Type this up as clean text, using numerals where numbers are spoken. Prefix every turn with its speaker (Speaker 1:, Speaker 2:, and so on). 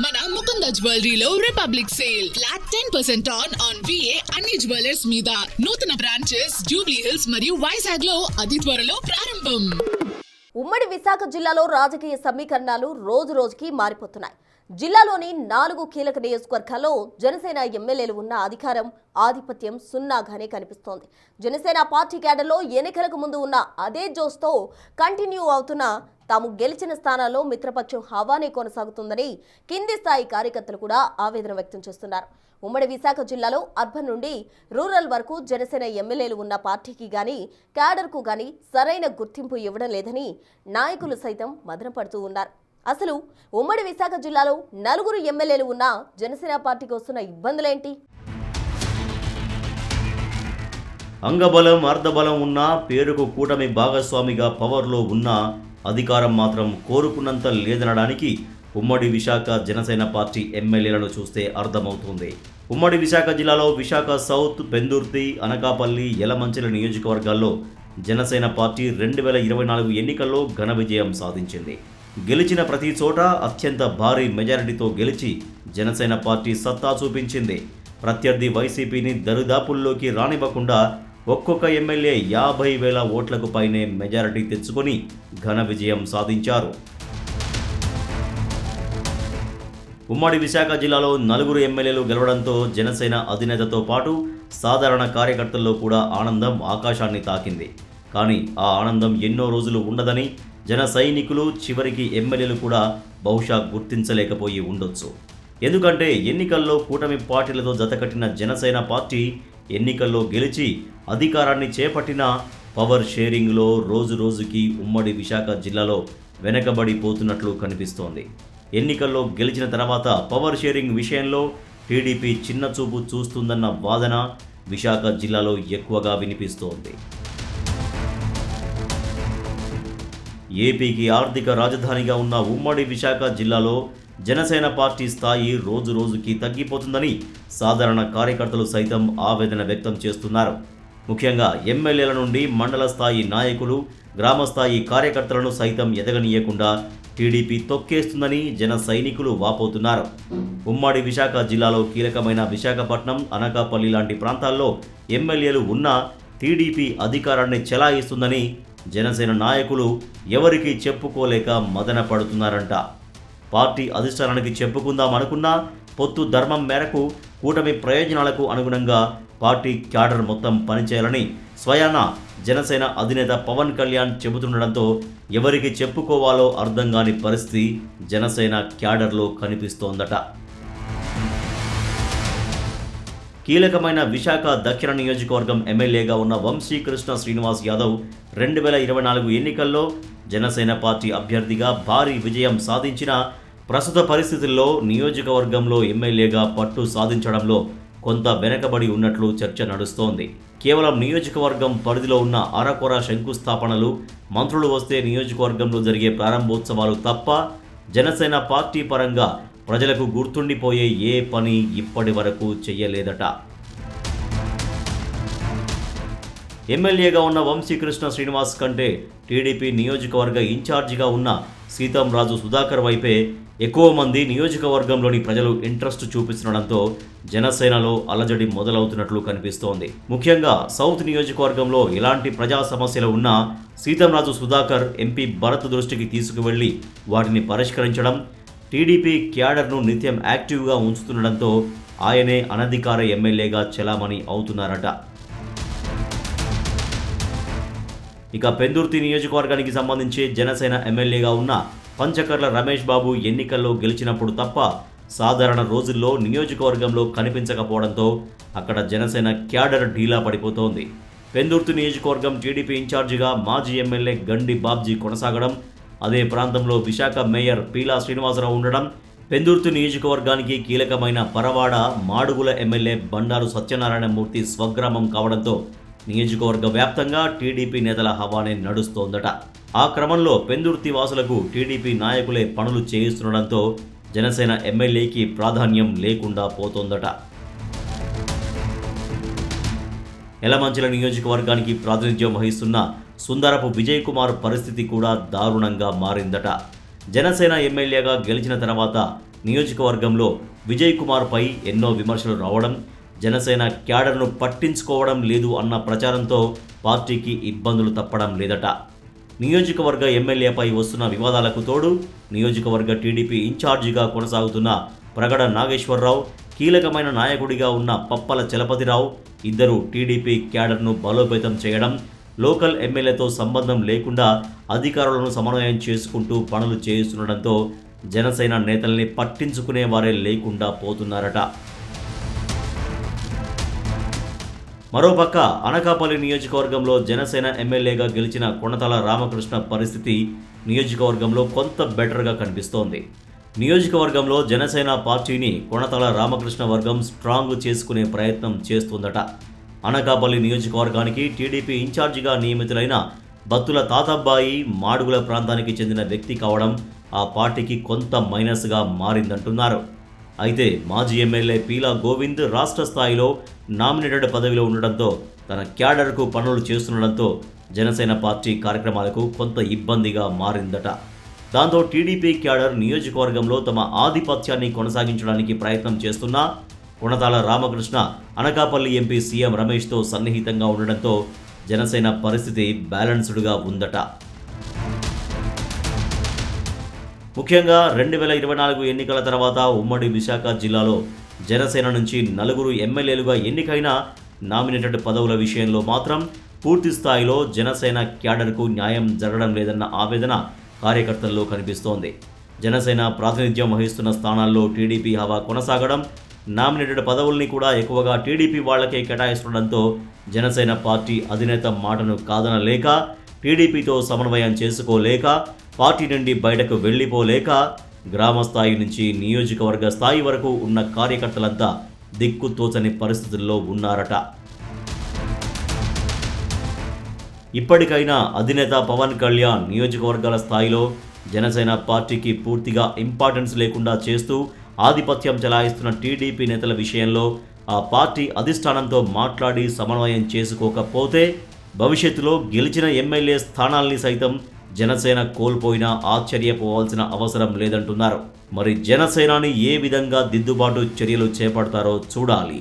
Speaker 1: మన ముకుంద జ్యువెలరీలో republic sale flat 10% on VA అన్ని జ్యువెలర్స్ మీద. నూతన బ్రాంచెస్ జూబ్లీ హిల్స్ మరియు వైజాగ్ లో అతి త్వరలో ప్రారంభం.
Speaker 2: ఉమ్మడి విశాఖ జిల్లాలో రాజకీయ సమీకరణాలు రోజు రోజుకి మారిపోతున్నాయి. జిల్లాలోని 4 కీలక నియోజకవర్గాల్లో జనసేన ఎమ్మెల్యేలు ఉన్న అధికారం ఆధిపత్యం సున్నాగానే కనిపిస్తోంది. జనసేన పార్టీ క్యాడర్లో ఎన్నికలకు ముందు ఉన్న అదే జోస్తో కంటిన్యూ అవుతున్న తాము గెలిచిన స్థానాల్లో మిత్రపక్షం హవానే కొనసాగుతుందని కింది స్థాయి కార్యకర్తలు కూడా ఆవేదన వ్యక్తం చేస్తున్నారు. ఉమ్మడి విశాఖ జిల్లాలో అర్బన్ నుండి రూరల్ వరకు జనసేన ఎమ్మెల్యేలు ఉన్న పార్టీకి గానీ క్యాడర్కు గానీ సరైన గుర్తింపు ఇవ్వడం లేదని నాయకులు సైతం మదన పడుతూ ఉన్నారు. అసలు ఉమ్మడి విశాఖ జిల్లాలో 4 ఎమ్మెల్యేలు ఉన్న జనసేన పార్టీకి వస్తున్న ఇబ్బందులేంటి?
Speaker 3: అంగబలం అర్ధబలం ఉన్న పేరుకు కూటమి భాగస్వామిగా పవర్లో ఉన్న అధికారం మాత్రం కోరుకున్నంత లేదనడానికి ఉమ్మడి విశాఖ జనసేన పార్టీ ఎమ్మెల్యేలను చూస్తే అర్థమవుతుంది. ఉమ్మడి విశాఖ జిల్లాలో విశాఖ సౌత్, పెందుర్తి, అనకాపల్లి, యలమంచిలి నియోజకవర్గాల్లో జనసేన పార్టీ 2024 ఎన్నికల్లో ఘన విజయం సాధించింది. గెలిచిన ప్రతి చోట అత్యంత భారీ మెజారిటీతో గెలిచి జనసేన పార్టీ సత్తా చూపించింది. ప్రత్యర్థి వైసీపీని దరిదాపుల్లోకి రానివ్వకుండా ఒక్కొక్క ఎమ్మెల్యే 50,000 ఓట్లకు పైనే మెజారిటీ తెచ్చుకొని ఘన విజయం సాధించారు. ఉమ్మడి విశాఖ జిల్లాలో 4 ఎమ్మెల్యేలు గెలవడంతో జనసేన అధినేతతో పాటు సాధారణ కార్యకర్తల్లో కూడా ఆనందం ఆకాశాన్ని తాకింది. కానీ ఆ ఆనందం ఎన్నో రోజులు ఉండదని జన సైనికులు, చివరికి ఎమ్మెల్యేలు కూడా బహుశా గుర్తించలేకపోయి ఉండొచ్చు. ఎందుకంటే ఎన్నికల్లో కూటమి పార్టీలతో జతకట్టిన జనసేన పార్టీ ఎన్నికల్లో గెలిచి అధికారాన్ని చేపట్టిన పవర్ షేరింగ్లో రోజు రోజుకి ఉమ్మడి విశాఖ జిల్లాలో వెనకబడిపోతున్నట్లు కనిపిస్తోంది. ఎన్నికల్లో గెలిచిన తర్వాత పవర్ షేరింగ్ విషయంలో టీడీపీ చిన్న చూపు చూస్తుందన్న వాదన విశాఖ జిల్లాలో ఎక్కువగా వినిపిస్తోంది. ఏపీకి ఆర్థిక రాజధానిగా ఉన్న ఉమ్మడి విశాఖ జిల్లాలో జనసేన పార్టీ స్థాయి రోజు రోజుకి తగ్గిపోతుందని సాధారణ కార్యకర్తలు సైతం ఆవేదన వ్యక్తం చేస్తున్నారు. ముఖ్యంగా ఎమ్మెల్యేల నుండి మండల స్థాయి నాయకులు, గ్రామ స్థాయి కార్యకర్తలను సైతం ఎదగనీయకుండా టీడీపీ తొక్కేస్తుందని జన సైనికులు వాపోతున్నారు. ఉమ్మడి విశాఖ జిల్లాలో కీలకమైన విశాఖపట్నం, అనకాపల్లి లాంటి ప్రాంతాల్లో ఎమ్మెల్యేలు ఉన్నా టీడీపీ అధికారాన్ని చెలాయిస్తుందని జనసేన నాయకులు ఎవరికీ చెప్పుకోలేక మదన పడుతున్నారంట. పార్టీ అధిష్టానానికి చెప్పుకుందామనుకున్నా పొత్తు ధర్మం మేరకు కూటమి ప్రయోజనాలకు అనుగుణంగా పార్టీ క్యాడర్ మొత్తం పనిచేయాలని స్వయాన జనసేన అధినేత పవన్ కళ్యాణ్ చెబుతుండడంతో ఎవరికి చెప్పుకోవాలో అర్థం కాని పరిస్థితి జనసేన క్యాడర్లో కనిపిస్తోందట. కీలకమైన విశాఖ దక్షిణ నియోజకవర్గం ఎమ్మెల్యేగా ఉన్న వంశీకృష్ణ శ్రీనివాస్ యాదవ్ 2024 ఎన్నికల్లో జనసేన పార్టీ అభ్యర్థిగా భారీ విజయం సాధించిన ప్రస్తుత పరిస్థితుల్లో నియోజకవర్గంలో ఎమ్మెల్యేగా పట్టు సాధించడంలో కొంత వెనకబడి ఉన్నట్లు చర్చ నడుస్తోంది. కేవలం నియోజకవర్గం పరిధిలో ఉన్న అరకొర శంకుస్థాపనలు, మంత్రులు వస్తే నియోజకవర్గంలో జరిగే ప్రారంభోత్సవాలు తప్ప జనసేన పార్టీ పరంగా ప్రజలకు గుర్తుండిపోయే ఏ పని ఇప్పటి వరకు చెయ్యలేదట. ఎమ్మెల్యేగా ఉన్న వంశీకృష్ణ శ్రీనివాస్ కంటే టీడీపీ నియోజకవర్గ ఇన్ఛార్జిగా ఉన్న సీతంరాజు సుధాకర్ వైపే ఎక్కువ మంది నియోజకవర్గంలోని ప్రజలు ఇంట్రెస్ట్ చూపిస్తుండడంతో జనసేనలో అలజడి మొదలవుతున్నట్లు కనిపిస్తోంది. ముఖ్యంగా సౌత్ నియోజకవర్గంలో ఎలాంటి ప్రజా సమస్యలు ఉన్నా సీతంరాజు సుధాకర్ ఎంపీ భరత్ దృష్టికి తీసుకువెళ్లి వాటిని పరిష్కరించడం, టీడీపీ క్యాడర్ను నిత్యం యాక్టివ్గా ఉంచుతుండడంతో ఆయనే అనధికార ఎమ్మెల్యేగా చెలామణి అవుతున్నారట. ఇక పెందుర్తి నియోజకవర్గానికి సంబంధించి జనసేన ఎమ్మెల్యేగా ఉన్న పంచకర్ల రమేష్ బాబు ఎన్నికల్లో గెలిచినప్పుడు తప్ప సాధారణ రోజుల్లో నియోజకవర్గంలో కనిపించకపోవడంతో అక్కడ జనసేన క్యాడర్ ఢీలా పడిపోతోంది. పెందుర్తి నియోజకవర్గం టీడీపీ ఇన్ఛార్జిగా మాజీ ఎమ్మెల్యే గండి బాబ్జీ కొనసాగడం, అదే ప్రాంతంలో విశాఖ మేయర్ పీలా శ్రీనివాసరావు ఉండడం, పెందుర్తి నియోజకవర్గానికి కీలకమైన పరవాడ, మాడుగుల ఎమ్మెల్యే బండారు సత్యనారాయణమూర్తి స్వగ్రామం కావడంతో నియోజకవర్గ వ్యాప్తంగా టీడీపీ నేతల హవానే నడుస్తోందట. ఆ క్రమంలో పెందుర్తి వాసులకు టీడీపీ నాయకులే పనులు చేయిస్తుండడంతో జనసేన ఎమ్మెల్యేకి ప్రాధాన్యం లేకుండా పోతోందట. యలమంచిలి నియోజకవర్గానికి ప్రాతినిధ్యం వహిస్తున్న సుందరపు విజయ్ కుమార్ పరిస్థితి కూడా దారుణంగా మారిందట. జనసేన ఎమ్మెల్యేగా గెలిచిన తర్వాత నియోజకవర్గంలో విజయ్ కుమార్పై ఎన్నో విమర్శలు రావడం, జనసేన క్యాడర్ను పట్టించుకోవడం లేదు అన్న ప్రచారంతో పార్టీకి ఇబ్బందులు తప్పడం లేదట. నియోజకవర్గ ఎమ్మెల్యేపై వస్తున్న వివాదాలకు తోడు నియోజకవర్గ టీడీపీ ఇన్ఛార్జిగా కొనసాగుతున్న ప్రగడ నాగేశ్వరరావు, కీలకమైన నాయకుడిగా ఉన్న పప్పల చలపతిరావు ఇద్దరు టీడీపీ క్యాడర్ను బలోపేతం చేయడం, లోకల్ ఎమ్మెల్యేతో సంబంధం లేకుండా అధికారులను సమన్వయం చేసుకుంటూ పనులు చేస్తుండడంతో జనసేన నేతల్ని పట్టించుకునే వారే లేకుండా పోతున్నారట. మరోపక్క అనకాపల్లి నియోజకవర్గంలో జనసేన ఎమ్మెల్యేగా గెలిచిన కొణతాల రామకృష్ణ పరిస్థితి నియోజకవర్గంలో కొంత బెటర్గా కనిపిస్తోంది. నియోజకవర్గంలో జనసేన పార్టీని కొణతాల రామకృష్ణ వర్గం స్ట్రాంగ్ చేసుకునే ప్రయత్నం చేస్తుందట. అనకాపల్లి నియోజకవర్గానికి టీడీపీ ఇన్ఛార్జిగా నియమితులైన బత్తుల తాతబ్బాయి మాడుగుల ప్రాంతానికి చెందిన వ్యక్తి కావడం ఆ పార్టీకి కొంత మైనస్గా మారిందంటున్నారు. అయితే మాజీ ఎమ్మెల్యే పీలా గోవింద్ రాష్ట్ర స్థాయిలో నామినేటెడ్ పదవిలో ఉండడంతో తన క్యాడర్కు పనులు చేస్తుండడంతో జనసేన పార్టీ కార్యక్రమాలకు కొంత ఇబ్బందిగా మారిందట. దాంతో టీడీపీ క్యాడర్ నియోజకవర్గంలో తమ ఆధిపత్యాన్ని కొనసాగించడానికి ప్రయత్నం చేస్తున్నా కొణతాల రామకృష్ణ అనకాపల్లి ఎంపీ సీఎం రమేష్తో సన్నిహితంగా ఉండడంతో జనసేన పరిస్థితి బ్యాలెన్స్డ్గా ఉందట. ముఖ్యంగా 2024 ఎన్నికల తర్వాత ఉమ్మడి విశాఖ జిల్లాలో జనసేన నుంచి 4 ఎమ్మెల్యేలుగా ఎన్నికైన నామినేటెడ్ పదవుల విషయంలో మాత్రం పూర్తి స్థాయిలో జనసేన క్యాడర్కు న్యాయం జరగడం లేదన్న ఆవేదన కార్యకర్తల్లో కనిపిస్తోంది. జనసేన ప్రాతినిధ్యం వహిస్తున్న స్థానాల్లో టీడీపీ హవా కొనసాగడం, నామినేటెడ్ పదవుల్ని కూడా ఎక్కువగా టీడీపీ వాళ్లకే కేటాయిస్తుండడంతో జనసేన పార్టీ అధినేత మాటను కాదనలేక, టీడీపీతో సమన్వయం చేసుకోలేక, పార్టీ నుండి బయటకు వెళ్లిపోలేక గ్రామస్థాయి నుంచి నియోజకవర్గ స్థాయి వరకు ఉన్న కార్యకర్తలంతా దిక్కుతోచని పరిస్థితుల్లో ఉన్నారట. ఇప్పటికైనా అధినేత పవన్ కళ్యాణ్ నియోజకవర్గాల స్థాయిలో జనసేన పార్టీకి పూర్తిగా ఇంపార్టెన్స్ లేకుండా చేస్తూ ఆధిపత్యం చెలాయిస్తున్న టీడీపీ నేతల విషయంలో ఆ పార్టీ అధిష్టానంతో మాట్లాడి సమన్వయం చేసుకోకపోతే భవిష్యత్తులో గెలిచిన ఎమ్మెల్యే స్థానాల్ని సైతం జనసేన కోల్పోయినా ఆశ్చర్యపోవాల్సిన అవసరం లేదంటున్నారు. మరి జనసేనాని ఏ విధంగా దిద్దుబాటు చర్యలు చేపడతారో చూడాలి.